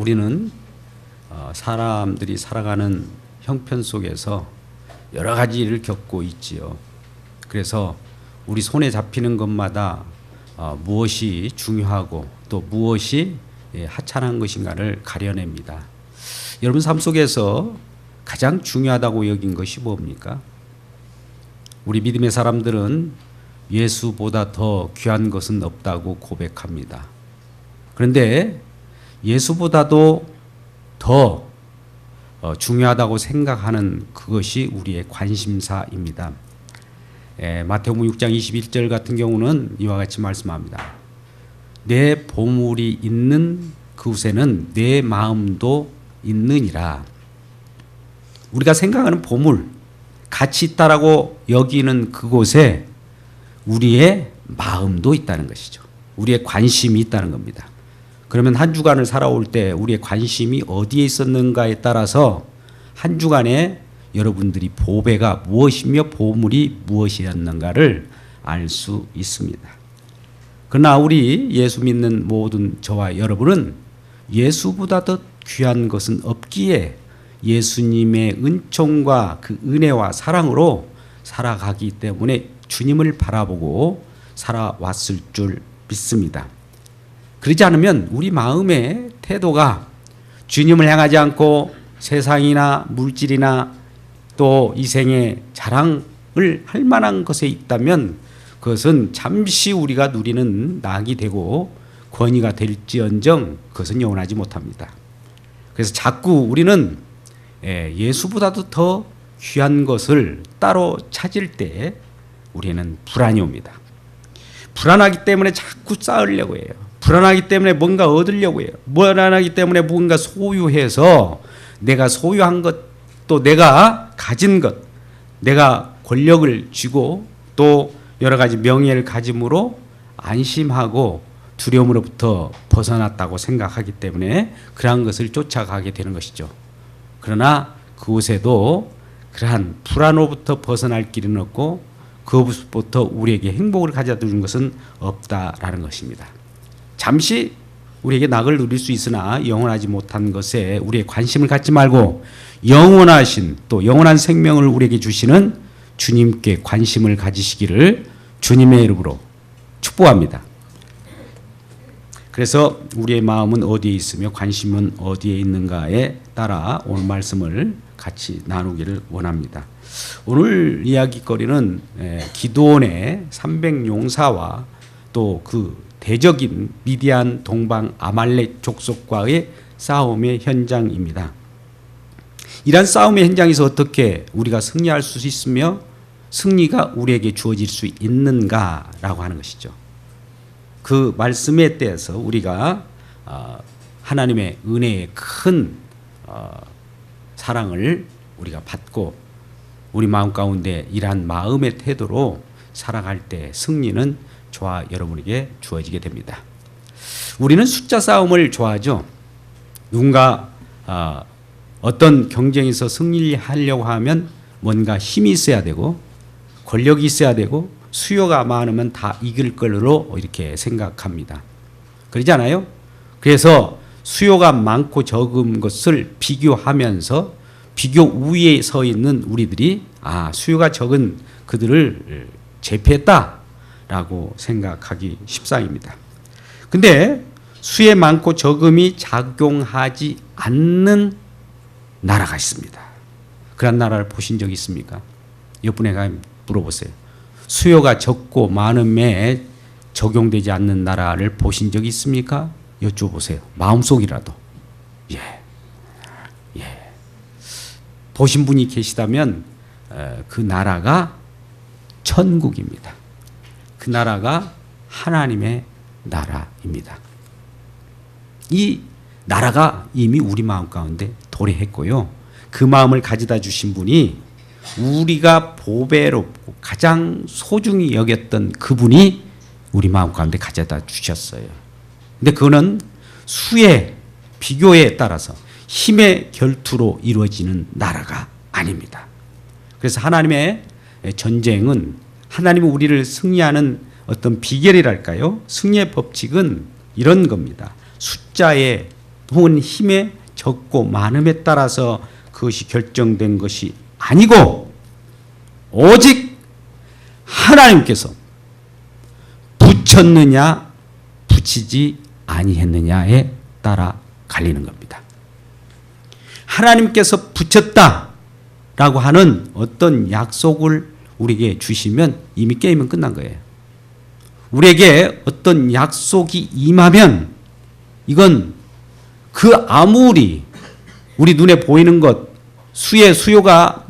우리는 사람들이 살아가는 형편 속에서 여러 가지 일을 겪고 있지요. 그래서 우리 손에 잡히는 것마다 무엇이 중요하고 또 무엇이 하찮은 것인가를 가려냅니다. 여러분 삶 속에서 가장 중요하다고 여긴 것이 뭡니까? 우리 믿음의 사람들은 예수보다 더 귀한 것은 없다고 고백합니다. 그런데 예수보다도 더 중요하다고 생각하는 그것이 우리의 관심사입니다. 마태복음 6장 21절 같은 경우는 이와 같이 말씀합니다. 내 보물이 있는 그곳에는 내 마음도 있느니라. 우리가 생각하는 보물, 가치 있다라고 여기는 그곳에 우리의 마음도 있다는 것이죠. 우리의 관심이 있다는 겁니다. 그러면 한 주간을 살아올 때 우리의 관심이 어디에 있었는가에 따라서 한 주간에 여러분들이 보배가 무엇이며 보물이 무엇이었는가를 알 수 있습니다. 그러나 우리 예수 믿는 모든 저와 여러분은 예수보다 더 귀한 것은 없기에 예수님의 은총과 그 은혜와 사랑으로 살아가기 때문에 주님을 바라보고 살아왔을 줄 믿습니다. 그렇지 않으면 우리 마음의 태도가 주님을 향하지 않고 세상이나 물질이나 또 이생의 자랑을 할 만한 것에 있다면 그것은 잠시 우리가 누리는 낙이 되고 권위가 될지언정 그것은 영원하지 못합니다. 그래서 자꾸 우리는 예수보다도 더 귀한 것을 따로 찾을 때 우리는 불안이 옵니다. 불안하기 때문에 자꾸 쌓으려고 해요. 불안하기 때문에 뭔가 얻으려고 해요. 불안하기 때문에 뭔가 소유해서 내가 소유한 것, 또 내가 가진 것, 내가 권력을 쥐고 또 여러 가지 명예를 가짐으로 안심하고 두려움으로부터 벗어났다고 생각하기 때문에 그러한 것을 쫓아가게 되는 것이죠. 그러나 그곳에도 그러한 불안으로부터 벗어날 길은 없고 그것부터 우리에게 행복을 가져다 주는 것은 없다라는 것입니다. 잠시 우리에게 낙을 누릴 수 있으나 영원하지 못한 것에 우리의 관심을 갖지 말고 영원하신 또 영원한 생명을 우리에게 주시는 주님께 관심을 가지시기를 주님의 이름으로 축복합니다. 그래서 우리의 마음은 어디에 있으며 관심은 어디에 있는가에 따라 오늘 말씀을 같이 나누기를 원합니다. 오늘 이야기거리는 기드온의 300용사와 또 그 대적인 미디안 동방 아말렉 족속과의 싸움의 현장입니다. 이러한 싸움의 현장에서 어떻게 우리가 승리할 수 있으며 승리가 우리에게 주어질 수 있는가라고 하는 것이죠. 그 말씀에 대해서 우리가 하나님의 은혜의 큰 사랑을 우리가 받고 우리 마음 가운데 이러한 마음의 태도로 살아갈 때 승리는 저와 여러분에게 주어지게 됩니다. 우리는 숫자 싸움을 좋아하죠. 누군가 어떤 경쟁에서 승리하려고 하면 뭔가 힘이 있어야 되고 권력이 있어야 되고 수요가 많으면 다 이길 걸로 이렇게 생각합니다. 그러지 않아요? 그래서 수요가 많고 적은 것을 비교하면서 비교 우위에 서 있는 우리들이 수요가 적은 그들을 제패했다라고 생각하기 십상입니다. 근데 수에 많고 적음이 작용하지 않는 나라가 있습니다. 그런 나라를 보신 적 있습니까? 옆분에게 물어보세요. 수요가 적고 많음에 적용되지 않는 나라를 보신 적 있습니까? 여쭤보세요. 마음속이라도. 보신 분이 계시다면 그 나라가 천국입니다. 그 나라가 하나님의 나라입니다. 이 나라가 이미 우리 마음 가운데 도래했고요. 그 마음을 가져다 주신 분이 우리가 보배롭고 가장 소중히 여겼던 그분이 우리 마음 가운데 가져다 주셨어요. 근데 그거는 수의 비교에 따라서 힘의 결투로 이루어지는 나라가 아닙니다. 그래서 하나님의 전쟁은 하나님은 우리를 승리하는 어떤 비결이랄까요? 승리의 법칙은 이런 겁니다. 숫자에 혹은 힘의 적고 많음에 따라서 그것이 결정된 것이 아니고 오직 하나님께서 붙였느냐 붙이지 아니했느냐에 따라 갈리는 겁니다. 하나님께서 붙였다라고 하는 어떤 약속을 우리에게 주시면 이미 게임은 끝난 거예요. 우리에게 어떤 약속이 임하면 이건 그 아무리 우리 눈에 보이는 것 수요가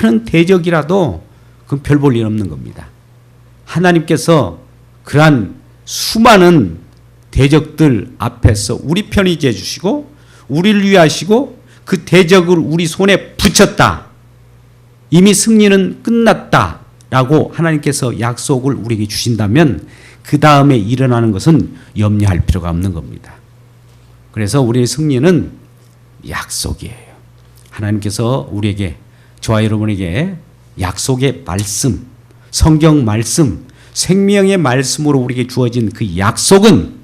많은 대적이라도 그건 별 볼 일 없는 겁니다. 하나님께서 그러한 수많은 대적들 앞에서 우리 편히 해주시고 우리를 위하시고 그 대적을 우리 손에 붙였다. 이미 승리는 끝났다라고 하나님께서 약속을 우리에게 주신다면 그 다음에 일어나는 것은 염려할 필요가 없는 겁니다. 그래서 우리의 승리는 약속이에요. 하나님께서 우리에게, 저와 여러분에게 약속의 말씀, 성경 말씀, 생명의 말씀으로 우리에게 주어진 그 약속은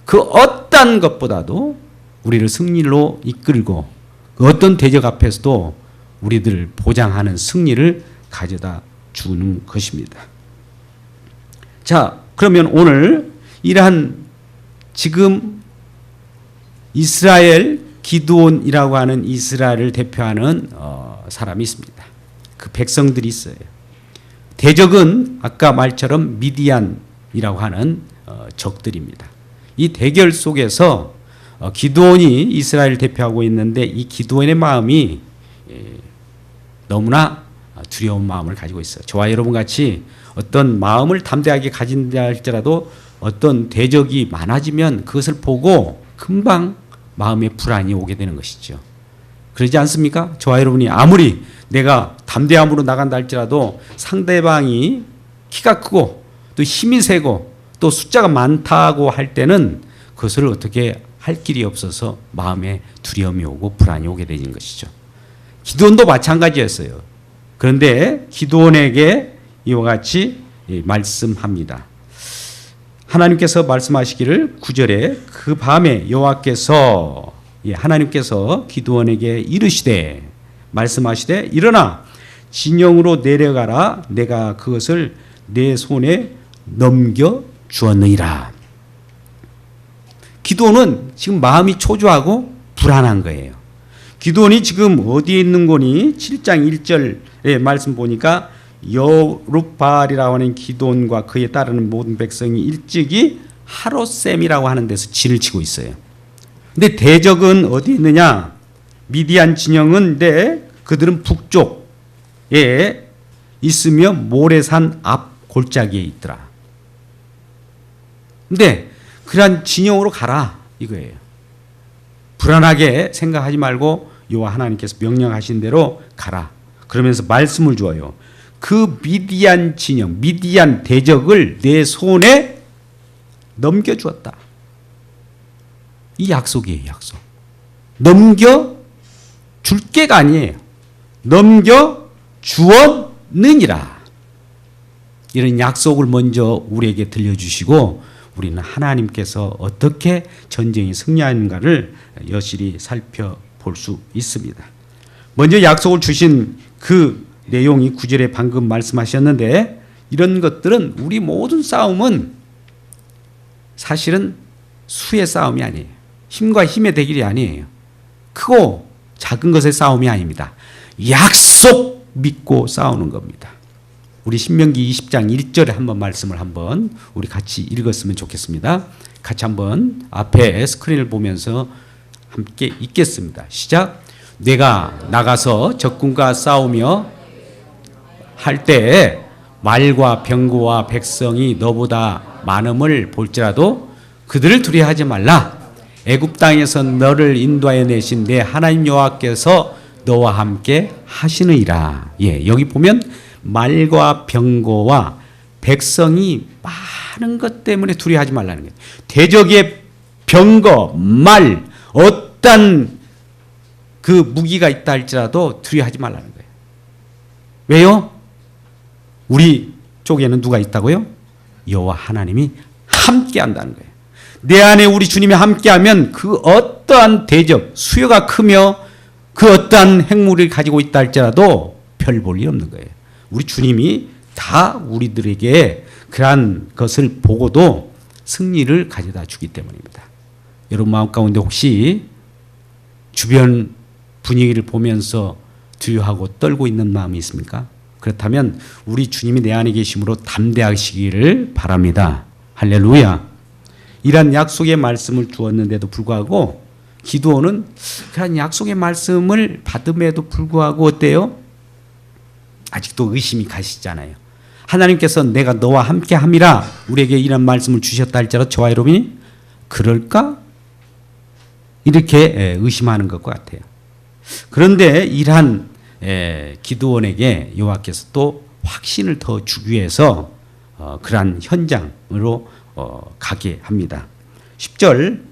그 어떤 것보다도 우리를 승리로 이끌고 그 어떤 대적 앞에서도 우리들을 보장하는 승리를 가져다 주는 것입니다. 자, 그러면 오늘 이러한 지금 이스라엘 기드온이라고 하는 이스라엘을 대표하는 사람이 있습니다. 그 백성들이 있어요. 대적은 아까 말처럼 미디안이라고 하는 적들입니다. 이 대결 속에서 기드온이 이스라엘을 대표하고 있는데 이 기드온의 마음이 너무나 두려운 마음을 가지고 있어요. 저와 여러분 같이 어떤 마음을 담대하게 가진다 할지라도 어떤 대적이 많아지면 그것을 보고 금방 마음의 불안이 오게 되는 것이죠. 그러지 않습니까? 저와 여러분이 아무리 내가 담대함으로 나간다 할지라도 상대방이 키가 크고 또 힘이 세고 또 숫자가 많다고 할 때는 그것을 어떻게 할 길이 없어서 마음에 두려움이 오고 불안이 오게 되는 것이죠. 기드온도 마찬가지였어요. 그런데 기드온에게 이와 같이 말씀합니다. 하나님께서 말씀하시기를 9절에 그 밤에 여호와께서 하나님께서 기드온에게 이르시되 말씀하시되 일어나 진영으로 내려가라 내가 그것을 내 손에 넘겨 주었느니라. 기드온은 지금 마음이 초조하고 불안한 거예요. 기드온이 지금 어디에 있는 거니? 7장 1절의 말씀 보니까 여룹바알이라고 하는 기드온과 그에 따르는 모든 백성이 일찍이 하롯셈이라고 하는 데서 진을 치고 있어요. 근데 대적은 어디 있느냐? 미디안 진영인데 그들은 북쪽에 있으며 모래산 앞 골짜기에 있더라. 근데 그러한 진영으로 가라 이거예요. 불안하게 생각하지 말고 여호와 하나님께서 명령하신 대로 가라. 그러면서 말씀을 주어요. 그 미디안 진영, 미디안 대적을 내 손에 넘겨주었다. 이 약속이에요, 약속. 넘겨줄 게가 아니에요. 넘겨주었느니라. 이런 약속을 먼저 우리에게 들려주시고 우리는 하나님께서 어떻게 전쟁이 승리하는가를 여실히 살펴볼 수 있습니다. 먼저 약속을 주신 그 내용이 9절에 방금 말씀하셨는데 이런 것들은 우리 모든 싸움은 사실은 수의 싸움이 아니에요. 힘과 힘의 대결이 아니에요. 크고 작은 것의 싸움이 아닙니다. 약속 믿고 싸우는 겁니다. 우리 신명기 20장 1절에 한번 말씀을 한번 우리 같이 읽었으면 좋겠습니다. 같이 한번 앞에 스크린을 보면서 함께 읽겠습니다. 시작. 내가 나가서 적군과 싸우며 할 때에 말과 병거와 백성이 너보다 많음을 볼지라도 그들을 두려워하지 말라. 애굽 땅에서 너를 인도하여 내신 내 하나님 여호와께서 너와 함께 하시느니라. 예, 여기 보면 말과 병거와 백성이 많은 것 때문에 두려워하지 말라는 거예요. 대적의 병거, 말, 어떤 그 무기가 있다 할지라도 두려워하지 말라는 거예요. 왜요? 우리 쪽에는 누가 있다고요? 여호와 하나님이 함께 한다는 거예요. 내 안에 우리 주님이 함께하면 그 어떠한 대접, 수요가 크며 그 어떠한 행물을 가지고 있다 할지라도 별 볼 일 없는 거예요. 우리 주님이 다 우리들에게 그러한 것을 보고도 승리를 가져다 주기 때문입니다. 여러분 마음 가운데 혹시 주변 분위기를 보면서 두려워하고 떨고 있는 마음이 있습니까? 그렇다면 우리 주님이 내 안에 계심으로 담대하시기를 바랍니다. 할렐루야. 이러한 약속의 말씀을 주었는데도 불구하고 기드온은 그런 약속의 말씀을 받음에도 불구하고 어때요? 아직도 의심이 가시잖아요. 하나님께서 내가 너와 함께 함이라 우리에게 이런 말씀을 주셨다 할지라도 저와 여러분이 그럴까? 이렇게 의심하는 것과 같아요. 그런데 이러한 기드온에게 여호와께서 또 확신을 더 주기 위해서 그러한 현장으로 가게 합니다. 10절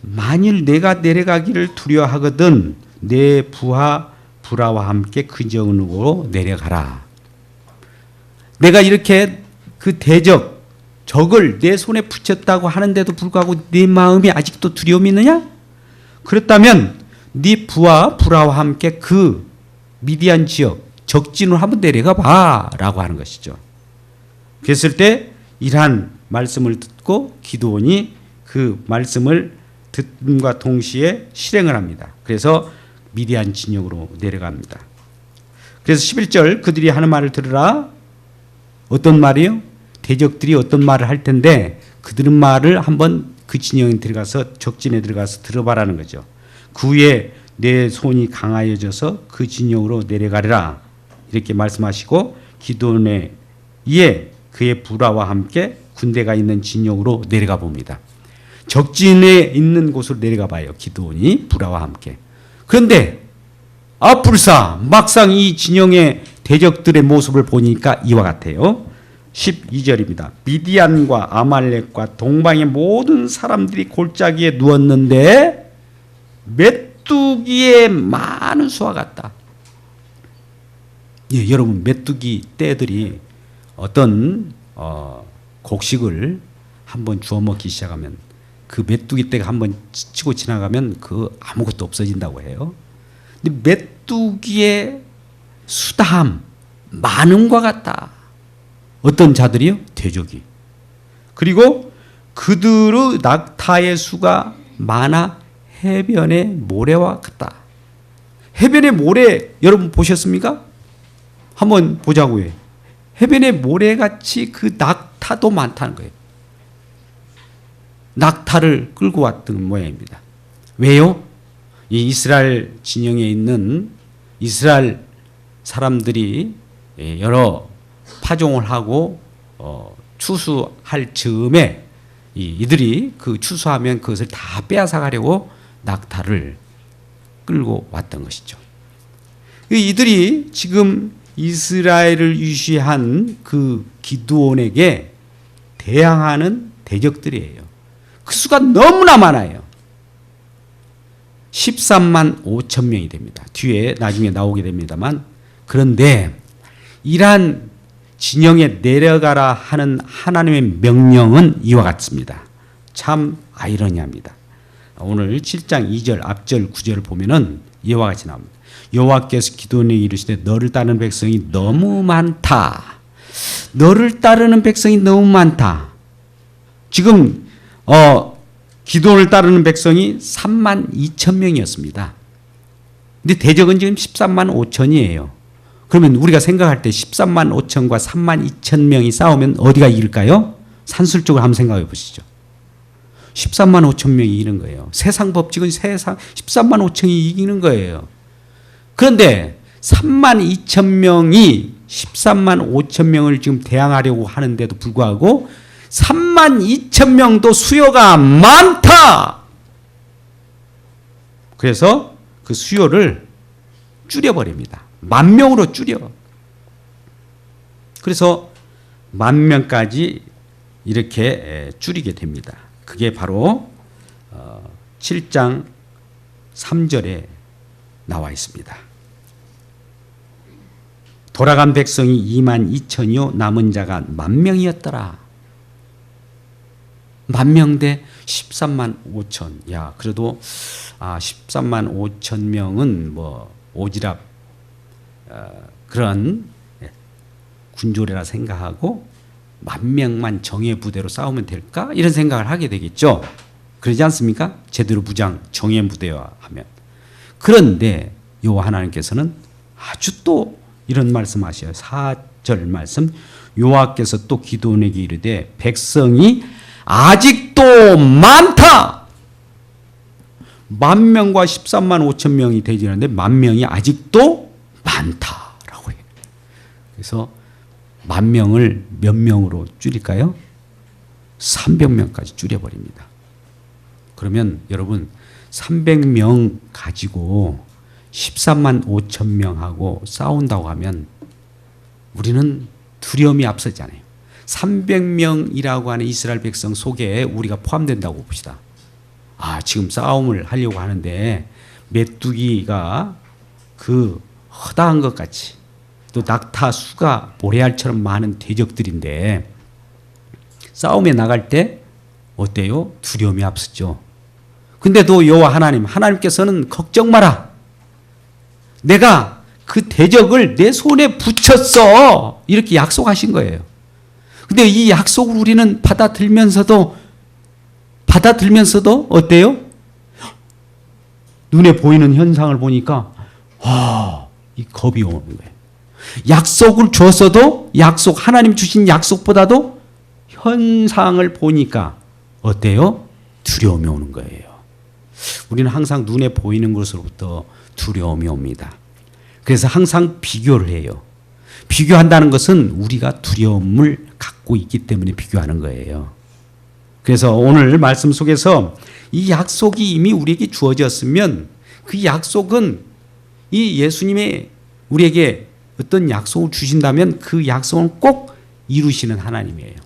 만일 내가 내려가기를 두려워하거든 내 부하 불화와 함께 그 정으로 내려가라. 내가 이렇게 그 대적 적을 내 손에 붙였다고 하는데도 불구하고 네 마음이 아직도 두려움이 있느냐? 그렇다면 네 부하 불화와 함께 그 미디안 지역 적진으로 한번 내려가 봐라고 하는 것이죠. 그랬을 때 이러한 말씀을 듣고 기드온이 그 말씀을 듣음과 동시에 실행을 합니다. 그래서 미디안 진영으로 내려갑니다. 그래서 11절 그들이 하는 말을 들으라. 어떤 말이요? 대적들이 어떤 말을 할 텐데 그들은 말을 한번 그 진영에 들어가서 적진에 들어가서 들어봐라는 거죠. 그 후에 내 손이 강하여져서 그 진영으로 내려가리라 이렇게 말씀하시고 기드온에 이에 그의 불화와 함께 군대가 있는 진영으로 내려가 봅니다. 적진에 있는 곳으로 내려가 봐요. 기드온이 불화와 함께. 그런데 불사 막상 이 진영의 대적들의 모습을 보니까 이와 같아요. 12절입니다. 미디안과 아말렉과 동방의 모든 사람들이 골짜기에 누웠는데 메뚜기의 많은 수와 같다. 예, 여러분 메뚜기 떼들이 어떤 곡식을 한번 주워 먹기 시작하면 그 메뚜기 떼가 한번 치고 지나가면 그 아무것도 없어진다고 해요. 근데 메뚜기의 수다함 많음과 같다. 어떤 자들이요? 대적이. 그리고 그들의 낙타의 수가 많아 해변의 모래와 같다. 해변의 모래 여러분 보셨습니까? 한번 보자고요. 해변의 모래같이 그 낙타도 많다는 거예요. 낙타를 끌고 왔던 모양입니다. 왜요? 이 이스라엘 진영에 있는 이스라엘 사람들이 여러 파종을 하고 추수할 즈음에 이들이 그 추수하면 그것을 다 빼앗아 가려고 낙타를 끌고 왔던 것이죠. 이들이 지금 이스라엘을 유시한 그 기드온에게 대항하는 대적들이에요. 그 수가 너무나 많아요. 13만 5천 명이 됩니다. 뒤에 나중에 나오게 됩니다만 그런데 이러한 진영에 내려가라 하는 하나님의 명령은 이와 같습니다. 참 아이러니합니다. 오늘 7장 2절 앞절 9절을 보면은 이와 같이 나옵니다. 여호와께서 기드온에게 이르시되 너를 따르는 백성이 너무 많다. 너를 따르는 백성이 너무 많다. 지금 기드온을 따르는 백성이 3만 2천 명이었습니다. 근데 대적은 지금 13만 5천이에요. 그러면 우리가 생각할 때 13만 5천과 3만 2천 명이 싸우면 어디가 이길까요? 산술적으로 한번 생각해 보시죠. 13만 5천 명이 이기는 거예요. 세상 법칙은 13만 5천이 이기는 거예요. 그런데 3만 2천 명이 13만 5천 명을 지금 대항하려고 하는데도 불구하고 3만 2천 명도 수요가 많다. 그래서 그 수요를 줄여버립니다. 10,000명으로 줄여. 그래서 10,000명까지 이렇게 줄이게 됩니다. 그게 바로 7장 3절에 나와 있습니다. 돌아간 백성이 22,000이요 남은 자가 10,000명이었더라. 10,000명 대 13만 5천. 야, 그래도 13만 5천 명은 뭐 오지랖 그런 군조례라 생각하고 10,000명만 정예 부대로 싸우면 될까? 이런 생각을 하게 되겠죠. 그러지 않습니까? 제대로 무장 정예 부대와 하면. 그런데 여호와 하나님께서는 아주 또 이런 말씀하셔요. 4절 말씀. 여호와께서 또 기드온에게 이르되 백성이 아직도 많다. 10,000명과 13만 5천 명이 되지는데 10,000명이 아직도 많다라고 해요. 그래서 10,000명을 몇 명으로 줄일까요? 300명까지 줄여버립니다. 그러면 여러분 300명 가지고 13만 5천 명하고 싸운다고 하면 우리는 두려움이 앞서잖아요. 300명이라고 하는 이스라엘 백성 속에 우리가 포함된다고 봅시다. 지금 싸움을 하려고 하는데 메뚜기가 그 허다한 것 같이 또 낙타 수가 모래알처럼 많은 대적들인데 싸움에 나갈 때 어때요? 두려움이 앞서죠. 근데도 여호와 하나님께서는 걱정 마라. 내가 그 대적을 내 손에 붙였어. 이렇게 약속하신 거예요. 근데 이 약속을 우리는 받아들면서도 어때요? 눈에 보이는 현상을 보니까 이 겁이 오는 거예요. 약속을 줬어도 하나님 주신 약속보다도 현상을 보니까 어때요? 두려움이 오는 거예요. 우리는 항상 눈에 보이는 것으로부터 두려움이 옵니다. 그래서 항상 비교를 해요. 비교한다는 것은 우리가 두려움을 갖고 있기 때문에 비교하는 거예요. 그래서 오늘 말씀 속에서 이 약속이 이미 우리에게 주어졌으면 그 약속은 이 예수님의 우리에게 어떤 약속을 주신다면 그 약속은 꼭 이루시는 하나님이에요.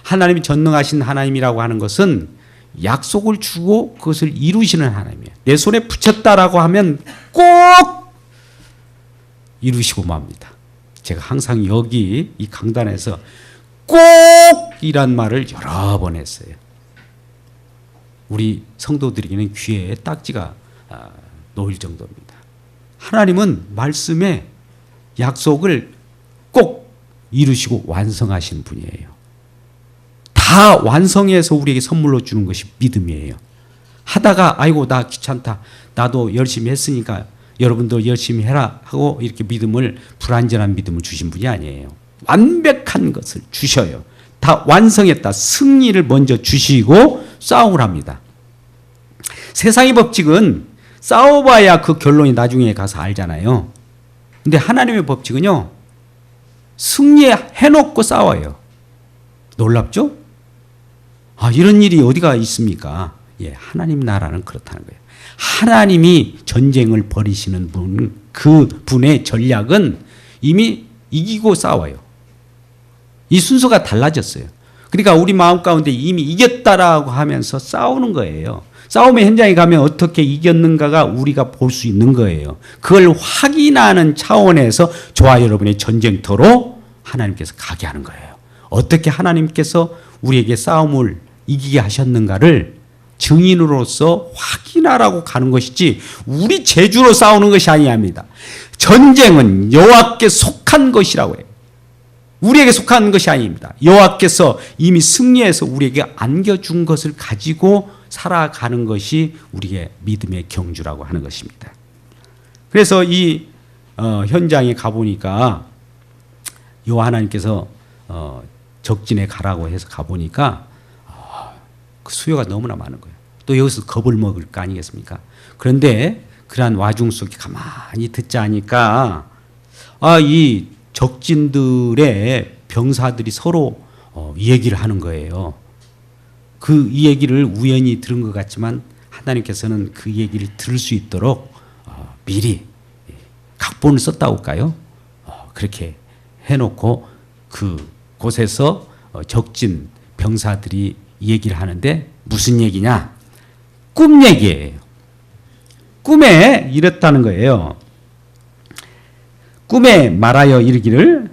하나님이 전능하신 하나님이라고 하는 것은 약속을 주고 그것을 이루시는 하나님이에요. 내 손에 붙였다라고 하면 꼭 이루시고 맙니다. 제가 항상 여기 이 강단에서 꼭이란 말을 여러 번 했어요. 우리 성도들에게는 귀에 딱지가 놓일 정도입니다. 하나님은 말씀에 약속을 꼭 이루시고 완성하신 분이에요. 다 완성해서 우리에게 선물로 주는 것이 믿음이에요. 하다가 아이고 나 귀찮다. 나도 열심히 했으니까 여러분도 열심히 해라 하고 이렇게 믿음을 불완전한 믿음을 주신 분이 아니에요. 완벽한 것을 주셔요. 다 완성했다. 승리를 먼저 주시고 싸움을 합니다. 세상의 법칙은 싸워봐야 그 결론이 나중에 가서 알잖아요. 근데 하나님의 법칙은요. 승리해놓고 싸워요. 놀랍죠? 이런 일이 어디가 있습니까? 하나님 나라는 그렇다는 거예요. 하나님이 전쟁을 벌이시는 분, 그 분의 전략은 이미 이기고 싸워요. 이 순서가 달라졌어요. 그러니까 우리 마음 가운데 이미 이겼다라고 하면서 싸우는 거예요. 싸움의 현장에 가면 어떻게 이겼는가가 우리가 볼 수 있는 거예요. 그걸 확인하는 차원에서 저와 여러분의 전쟁터로 하나님께서 가게 하는 거예요. 어떻게 하나님께서 우리에게 싸움을 이기게 하셨는가를 증인으로서 확인하라고 가는 것이지 우리 재주로 싸우는 것이 아니합니다. 전쟁은 여호와께 속한 것이라고 해요. 우리에게 속한 것이 아닙니다. 여호와께서 이미 승리해서 우리에게 안겨준 것을 가지고 살아가는 것이 우리의 믿음의 경주라고 하는 것입니다. 그래서 이 현장에 가보니까 여호와 하나님께서 적진에 가라고 해서 가보니까 그 수요가 너무나 많은 거예요. 또 여기서 겁을 먹을 거 아니겠습니까? 그런데 그러한 와중 속에 가만히 듣자 하니까 이 적진들의 병사들이 서로 이 얘기를 하는 거예요. 이 얘기를 우연히 들은 것 같지만 하나님께서는 그 얘기를 들을 수 있도록 미리 각본을 썼다고 할까요? 그렇게 해놓고 그 곳에서 적진 병사들이 얘기를 하는데 무슨 얘기냐? 꿈 얘기예요. 꿈에 이랬다는 거예요. 꿈에 말하여 이르기를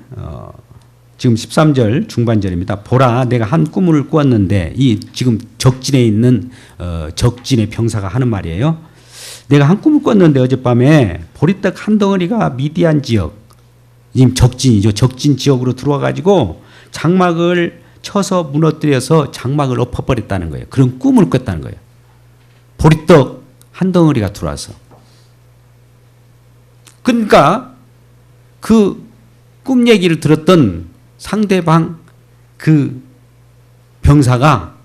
지금 13절 중반절입니다. 보라, 내가 한 꿈을 꾸었는데, 이 지금 적진에 있는 적진의 병사가 하는 말이에요. 내가 한 꿈을 꿨는데 어젯밤에 보리떡 한 덩어리가 미디안 지역, 지금 적진이죠. 적진 지역으로 들어와 가지고 장막을 쳐서 무너뜨려서 장막을 엎어버렸다는 거예요. 그런 꿈을 꿨다는 거예요. 보리떡 한 덩어리가 들어와서. 그러니까 그 꿈 얘기를 들었던 상대방 그 병사가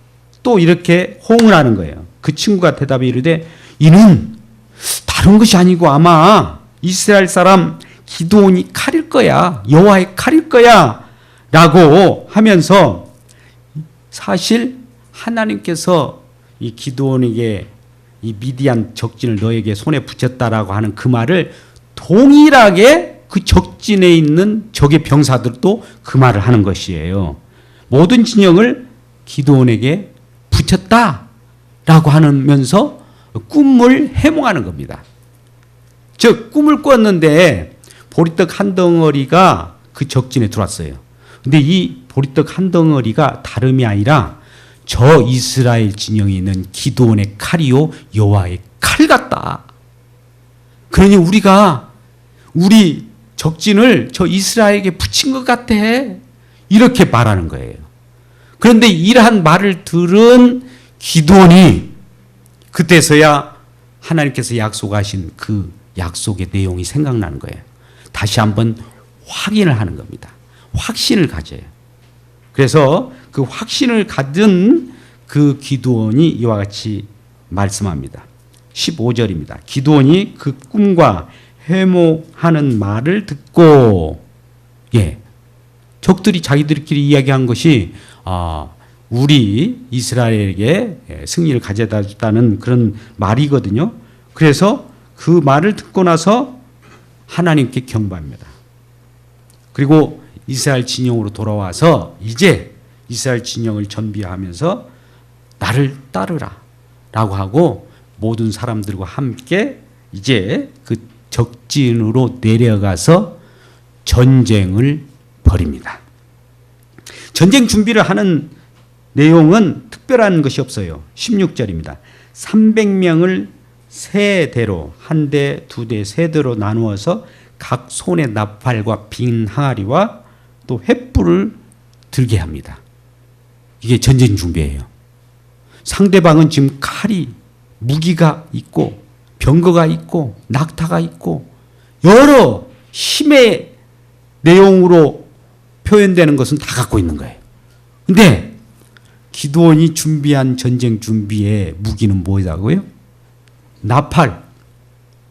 또 이렇게 호응을 하는 거예요. 그 친구가 대답해 이르되 이는 다른 것이 아니고 아마 이스라엘 사람 기드온이 칼일 거야. 여호와의 칼일 거야. 라고 하면서 사실 하나님께서 이 기드온에게 이 미디안 적진을 너에게 손에 붙였다라고 하는 그 말을 동일하게 그 적진에 있는 적의 병사들도 그 말을 하는 것이에요. 모든 진영을 기드온에게 붙였다라고 하면서 꿈을 해몽하는 겁니다. 즉 꿈을 꿨는데 보리떡 한 덩어리가 그 적진에 들어왔어요. 근데 이 보리떡 한 덩어리가 다름이 아니라 저 이스라엘 진영에 있는 기드온의 칼이요 여호와의 칼 같다. 그러니 우리가 우리 적진을 저 이스라엘에게 붙인 것 같아. 이렇게 말하는 거예요. 그런데 이러한 말을 들은 기드온이 그때서야 하나님께서 약속하신 그 약속의 내용이 생각나는 거예요. 다시 한번 확인을 하는 겁니다. 확신을 가져요. 그래서 그 확신을 가진 그 기드온이 이와 같이 말씀합니다. 15절입니다. 기드온이 그 꿈과 해몽하는 말을 듣고, 적들이 자기들끼리 이야기한 것이 우리 이스라엘에게 승리를 가져다 줬다는 그런 말이거든요. 그래서 그 말을 듣고 나서 하나님께 경배합니다. 그리고 이스라엘 진영으로 돌아와서 이제 이스라엘 진영을 전비하면서 나를 따르라 라고 하고 모든 사람들과 함께 이제 그 적진으로 내려가서 전쟁을 벌입니다. 전쟁 준비를 하는 내용은 특별한 것이 없어요. 16절입니다. 300명을 세 대로, 한 대, 두 대, 세 대로 나누어서 각 손에 나팔과 빈 항아리와 또 횃불을 들게 합니다. 이게 전쟁 준비예요. 상대방은 지금 칼이, 무기가 있고 병거가 있고 낙타가 있고 여러 힘의 내용으로 표현되는 것은 다 갖고 있는 거예요. 근데 기드온이 준비한 전쟁 준비의 무기는 뭐라고요? 나팔,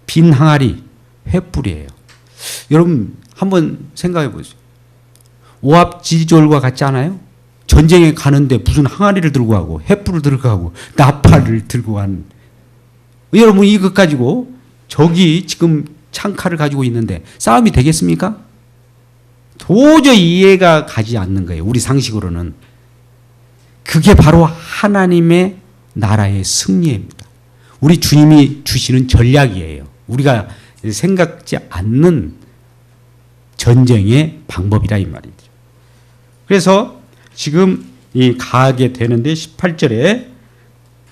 빈 항아리, 횃불이에요. 여러분 한번 생각해 보세요. 오합지졸과 같지 않아요? 전쟁에 가는데 무슨 항아리를 들고 가고 횃불을 들고 가고 나팔을 들고 가는, 여러분 이것 가지고 적이 지금 창칼을 가지고 있는데 싸움이 되겠습니까? 도저히 이해가 가지 않는 거예요. 우리 상식으로는. 그게 바로 하나님의 나라의 승리입니다. 우리 주님이 주시는 전략이에요. 우리가 생각지 않는 전쟁의 방법이라 이 말이죠. 그래서 지금 이 가게 되는데 18절에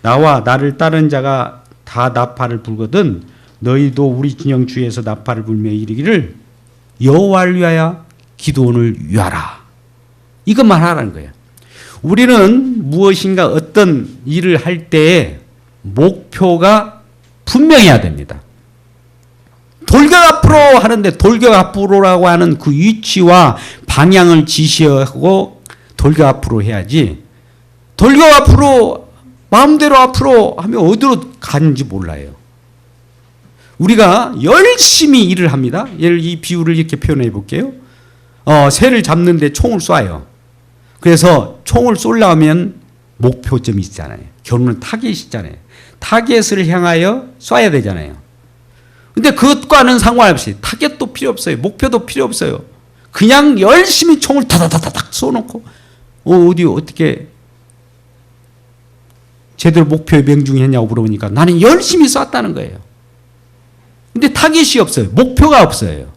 나와 나를 따른 자가 다 나팔을 불거든 너희도 우리 진영 주위에서 나팔을 불며 이르기를 여호와를 위하여 기드온을 위하라. 이것만 하라는 거예요. 우리는 무엇인가 어떤 일을 할 때에 목표가 분명해야 됩니다. 돌격 앞으로 하는데 돌격 앞으로라고 하는 그 위치와 방향을 지시하고 돌격 앞으로 해야지, 돌격 앞으로 마음대로 앞으로 하면 어디로 가는지 몰라요. 우리가 열심히 일을 합니다. 이 비유를 이렇게 표현해 볼게요. 새를 잡는데 총을 쏴요. 그래서 총을 쏘려면 목표점이 있잖아요. 결국은 타겟이 있잖아요. 타겟을 향하여 쏴야 되잖아요. 근데 그것과는 상관없이 타겟도 필요 없어요. 목표도 필요 없어요. 그냥 열심히 총을 다다다닥 쏘놓고 어디 어떻게 제대로 목표에 명중했냐고 물어보니까 나는 열심히 쐈다는 거예요. 근데 타겟이 없어요. 목표가 없어요.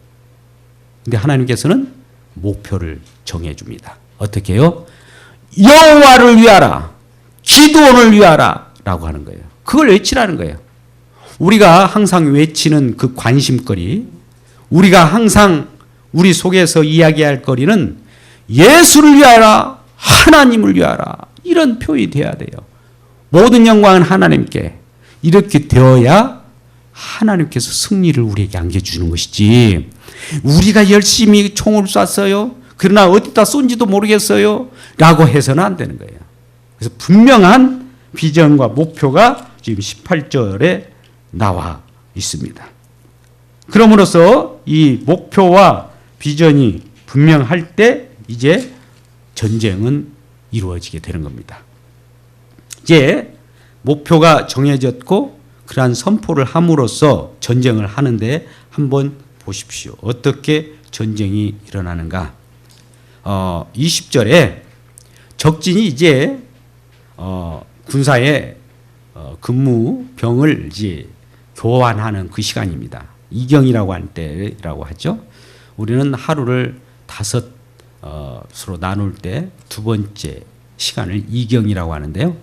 근데 하나님께서는 목표를 정해줍니다. 어떻게 해요? 여호와를 위하라, 기드온을 위하라 라고 하는 거예요. 그걸 외치라는 거예요. 우리가 항상 외치는 그 관심거리, 우리가 항상 우리 속에서 이야기할 거리는 예수를 위하라, 하나님을 위하라, 이런 표현이 되어야 돼요. 모든 영광은 하나님께. 이렇게 되어야 하나님께서 승리를 우리에게 안겨주는 것이지, 우리가 열심히 총을 쐈어요, 그러나 어디다 쏜지도 모르겠어요 라고 해서는 안 되는 거예요. 그래서 분명한 비전과 목표가 지금 18절에 나와 있습니다. 그럼으로써 이 목표와 비전이 분명할 때 이제 전쟁은 이루어지게 되는 겁니다. 이제 목표가 정해졌고 그러한 선포를 함으로써 전쟁을 하는데 한번 보십시오. 어떻게 전쟁이 일어나는가. 20절에 적진이 이제 군사의 근무병을 이제 교환하는 그 시간입니다. 이경이라고 하는 때라고 하죠. 우리는 하루를 5수로 나눌 때 두 번째 시간을 이경이라고 하는데요.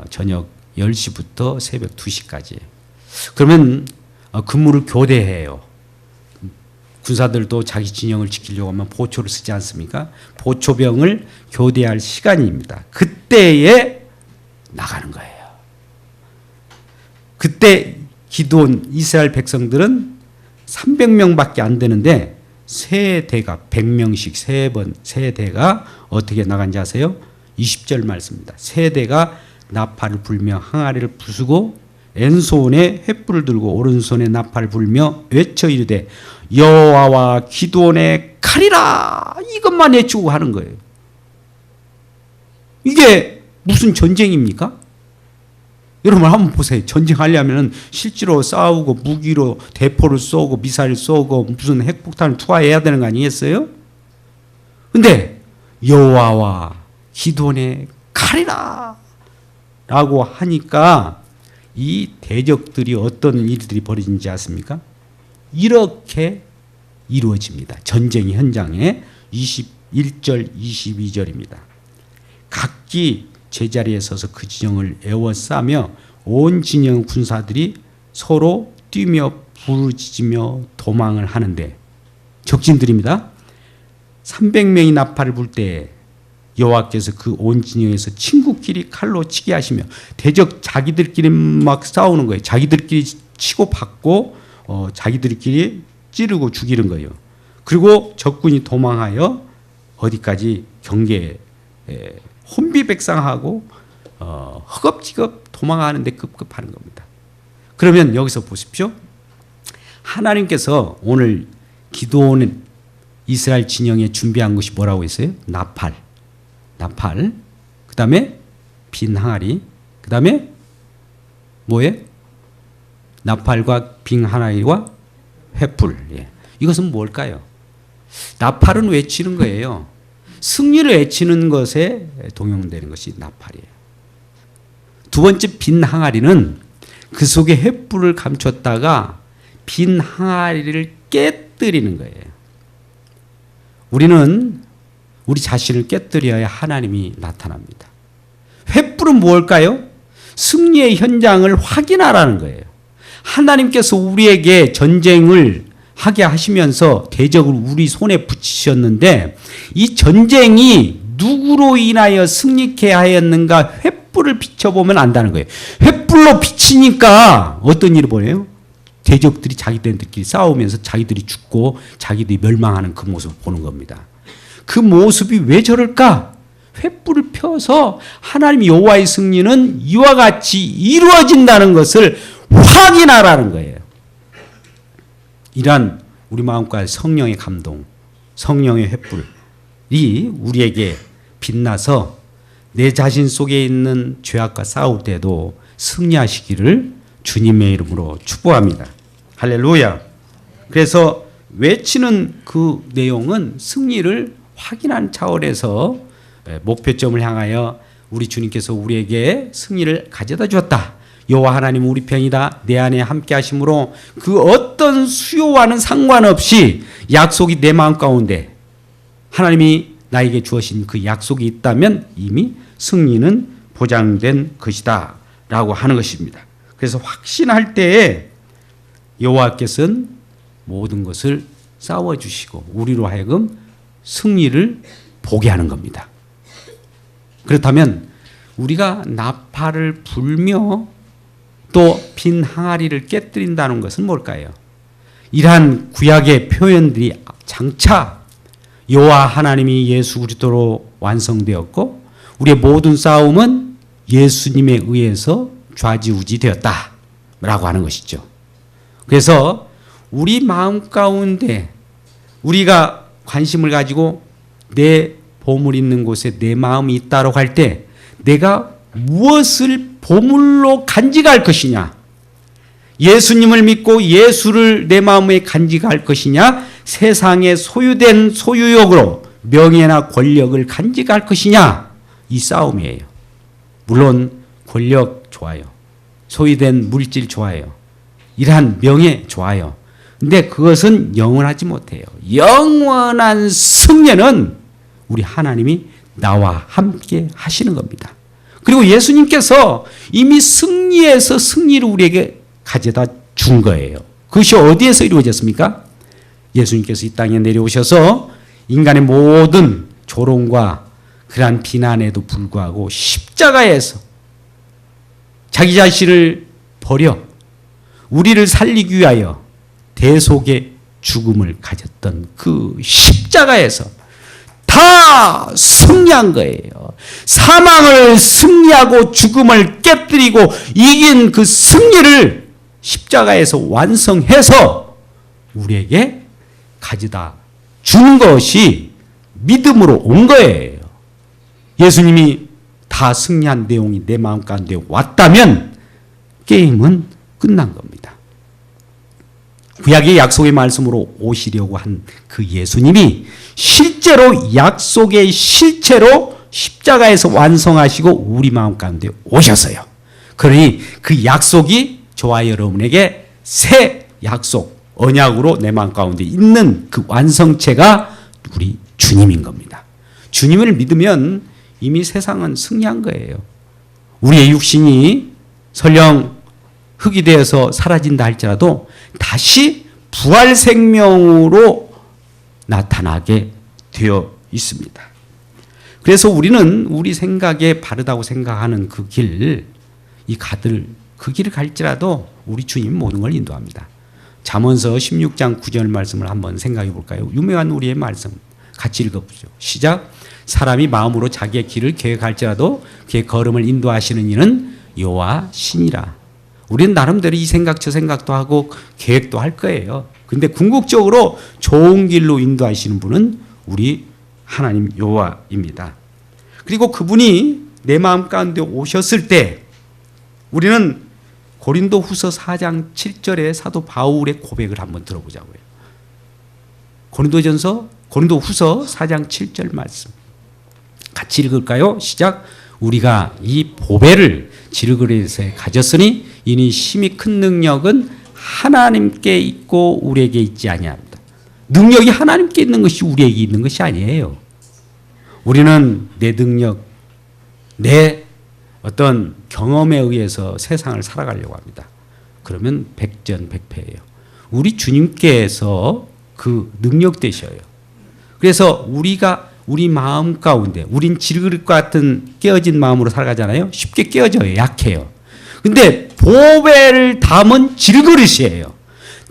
저녁 10시부터 새벽 2시까지. 그러면 근무를 교대해요. 군사들도 자기 진영을 지키려고 하면 보초를 쓰지 않습니까? 보초병을 교대할 시간입니다. 그때에 나가는 거예요. 그때 기드온 이스라엘 백성들은 300명밖에 안 되는데 세 대가 100명씩 세 대가 어떻게 나간지 아세요? 20절 말씀입니다. 세 대가 나팔을 불며 항아리를 부수고 왼손에 횃불을 들고 오른손에 나팔을 불며 외쳐 이르되 여호와와 기드온의 칼이라, 이것만 외치고 하는 거예요. 이게 무슨 전쟁입니까? 여러분 한번 보세요. 전쟁하려면 실제로 싸우고 무기로 대포를 쏘고 미사일 쏘고 무슨 핵폭탄을 투하해야 되는 거 아니겠어요? 근데 여호와와 기드온의 칼이라 라고 하니까 이 대적들이 어떤 일들이 벌어진지 아십니까? 이렇게 이루어집니다. 전쟁 현장에 21절 22절입니다. 각기 제자리에 서서 그 진영을 에워싸며 온 진영 군사들이 서로 뛰며 부르짖으며 도망을 하는데, 적진들입니다. 300명이 나팔을 불 때 여호와께서 그 온 진영에서 친구끼리 칼로 치게 하시며, 대적 자기들끼리 막 싸우는 거예요. 자기들끼리 치고 받고 자기들끼리 찌르고 죽이는 거예요. 그리고 적군이 도망하여 어디까지 경계에 혼비백상하고 허겁지겁 도망하는데 급급하는 겁니다. 그러면 여기서 보십시오. 하나님께서 오늘 기드온 이스라엘 진영에 준비한 것이 뭐라고 했어요? 나팔, 그 다음에 빈 항아리, 그 다음에 뭐예요? 나팔과 빈 항아리와 횃불. 예. 이것은 뭘까요? 나팔은 외치는 거예요. 승리를 외치는 것에 동용되는 것이 나팔이에요. 두 번째 빈 항아리는 그 속에 횃불을 감췄다가 빈 항아리를 깨뜨리는 거예요. 우리는 우리 자신을 깨뜨려야 하나님이 나타납니다. 횃불은 무엇일까요? 승리의 현장을 확인하라는 거예요. 하나님께서 우리에게 전쟁을 하게 하시면서 대적을 우리 손에 붙이셨는데 이 전쟁이 누구로 인하여 승리케 하였는가 횃불을 비춰보면 안다는 거예요. 횃불로 비치니까 어떤 일을 보여요? 대적들이 자기들끼리 싸우면서 자기들이 죽고 자기들이 멸망하는 그 모습을 보는 겁니다. 그 모습이 왜 저럴까? 횃불을 펴서 하나님 여호와의 승리는 이와 같이 이루어진다는 것을 확인하라는 거예요. 이러한 우리 마음과 성령의 감동, 성령의 횃불이 우리에게 빛나서 내 자신 속에 있는 죄악과 싸울 때도 승리하시기를 주님의 이름으로 축복합니다. 할렐루야. 그래서 외치는 그 내용은 승리를 확인한 차원에서 목표점을 향하여 우리 주님께서 우리에게 승리를 가져다 주었다. 여호와 하나님 우리 편이다. 내 안에 함께 하심으로 그 어떤 수요와는 상관없이 약속이 내 마음 가운데 하나님이 나에게 주어진 그 약속이 있다면 이미 승리는 보장된 것이다 라고 하는 것입니다. 그래서 확신할 때에 여호와께서는 모든 것을 싸워주시고 우리로 하여금 승리를 보게 하는 겁니다. 그렇다면 우리가 나팔을 불며 또 빈 항아리를 깨뜨린다는 것은 뭘까요? 이러한 구약의 표현들이 장차 여호와 하나님이 예수 그리스도로 완성되었고 우리의 모든 싸움은 예수님에 의해서 좌지우지 되었다라고 하는 것이죠. 그래서 우리 마음 가운데 우리가 관심을 가지고 내 보물 있는 곳에 내 마음이 있다고 할 때 내가 무엇을 보물로 간직할 것이냐, 예수님을 믿고 예수를 내 마음에 간직할 것이냐, 세상에 소유된 소유욕으로 명예나 권력을 간직할 것이냐, 이 싸움이에요. 물론 권력 좋아요. 소유된 물질 좋아요. 이러한 명예 좋아요. 근데 그것은 영원하지 못해요. 영원한 승리는 우리 하나님이 나와 함께 하시는 겁니다. 그리고 예수님께서 이미 승리해서 승리를 우리에게 가져다 준 거예요. 그것이 어디에서 이루어졌습니까? 예수님께서 이 땅에 내려오셔서 인간의 모든 조롱과 그러한 비난에도 불구하고 십자가에서 자기 자신을 버려 우리를 살리기 위하여 대속의 죽음을 가졌던 그 십자가에서 다 승리한 거예요. 사망을 승리하고 죽음을 깨뜨리고 이긴 그 승리를 십자가에서 완성해서 우리에게 가져다 주는 것이 믿음으로 온 거예요. 예수님이 다 승리한 내용이 내 마음 가운데 왔다면 게임은 끝난 겁니다. 구약의 약속의 말씀으로 오시려고 한 그 예수님이 실제로 약속의 실체로 십자가에서 완성하시고 우리 마음 가운데 오셨어요. 그러니 그 약속이 저와 여러분에게 새 약속, 언약으로 내 마음 가운데 있는 그 완성체가 우리 주님인 겁니다. 주님을 믿으면 이미 세상은 승리한 거예요. 우리의 육신이 설령 흙이 되어서 사라진다 할지라도 다시 부활 생명으로 나타나게 되어 있습니다. 그래서 우리는 우리 생각에 바르다고 생각하는 그 길, 그 길을 갈지라도 우리 주님이 모든 걸 인도합니다. 잠언서 16장 9절 말씀을 한번 생각해 볼까요? 유명한 우리의 말씀 같이 읽어보죠. 시작. 사람이 마음으로 자기의 길을 계획할지라도 그의 걸음을 인도하시는 이는 여호와 신이라. 우리는 나름대로 이 생각 저 생각도 하고 계획도 할 거예요. 근데 궁극적으로 좋은 길로 인도하시는 분은 우리 하나님 여호와입니다. 그리고 그분이 내 마음 가운데 오셨을 때 우리는 고린도후서 4장 7절의 사도 바울의 고백을 한번 들어보자고요. 고린도후서 4장 7절 말씀 같이 읽을까요? 시작. 우리가 이 보배를 질그릇에 가졌으니 이니 심히 큰 능력은 하나님께 있고 우리에게 있지 아니합니다. 능력이 하나님께 있는 것이 우리에게 있는 것이 아니에요. 우리는 내 능력, 내 어떤 경험에 의해서 세상을 살아가려고 합니다. 그러면 백전백패예요. 우리 주님께서 그 능력 되셔요. 그래서 우리 마음 가운데 우린 질그릇 같은 깨어진 마음으로 살아가잖아요. 쉽게 깨어져요. 약해요. 근데 보배를 담은 질그릇이에요.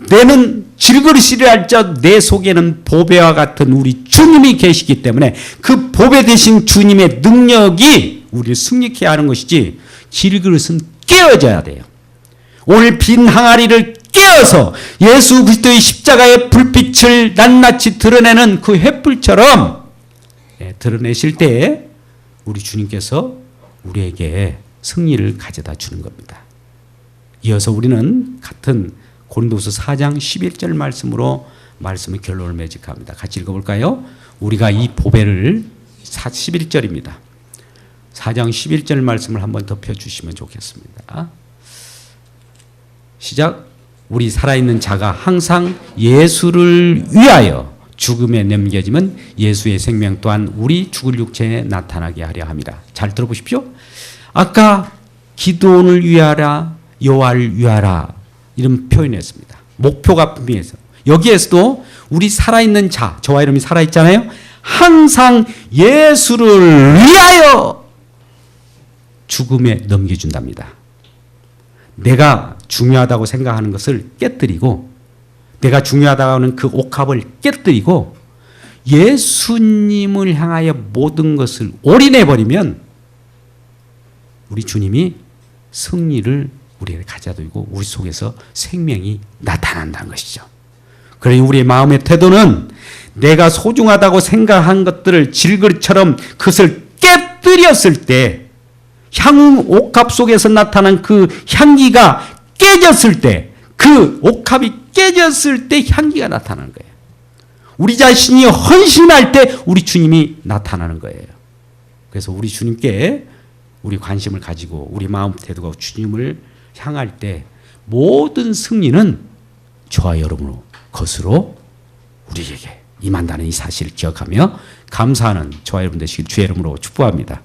내는 질그릇이라 할지라도 내 속에는 보배와 같은 우리 주님이 계시기 때문에 그 보배 되신 주님의 능력이 우리를 승리케 하는 것이지 질그릇은 깨어져야 돼요. 오늘 빈 항아리를 깨어서 예수 그리스도의 십자가의 불빛을 낱낱이 드러내는 그 횃불처럼 드러내실 때 우리 주님께서 우리에게 승리를 가져다 주는 겁니다. 이어서 우리는 같은 고린도후서 4장 11절 말씀으로 말씀의 결론을 맺어갑니다. 같이 읽어볼까요? 우리가 이 보배를 11절입니다. 4장 11절 말씀을 한번 더 펴주시면 좋겠습니다. 시작. 우리 살아있는 자가 항상 예수를 위하여 죽음에 넘겨지면 예수의 생명 또한 우리 죽을 육체에 나타나게 하려 함이라. 잘 들어보십시오. 아까 기도원을 위하라, 여호와를 위하라 이런 표현했습니다. 목표가 분명해서 여기에서도 우리 살아있는 자, 저와 여러분이 살아있잖아요. 항상 예수를 위하여 죽음에 넘겨준답니다. 내가 중요하다고 생각하는 것을 깨뜨리고 내가 중요하다고 하는 그 옥합을 깨뜨리고 예수님을 향하여 모든 것을 올인해버리면 우리 주님이 승리를 우리에게 가져다주고 우리 속에서 생명이 나타난다는 것이죠. 그러니 우리의 마음의 태도는 내가 소중하다고 생각한 것들을 질그릇처럼 그것을 깨뜨렸을 때 향후 옥합 속에서 나타난 그 향기가 깨졌을 때 그 옥합이 깨졌을 때 향기가 나타나는 거예요. 우리 자신이 헌신할 때 우리 주님이 나타나는 거예요. 그래서 우리 주님께 우리 관심을 가지고 우리 마음 태도가 주님을 향할 때 모든 승리는 저와 여러분으로 것으로 우리에게 임한다는 이 사실을 기억하며 감사하는 저와 여러분 되시길 주의 이름으로 축복합니다.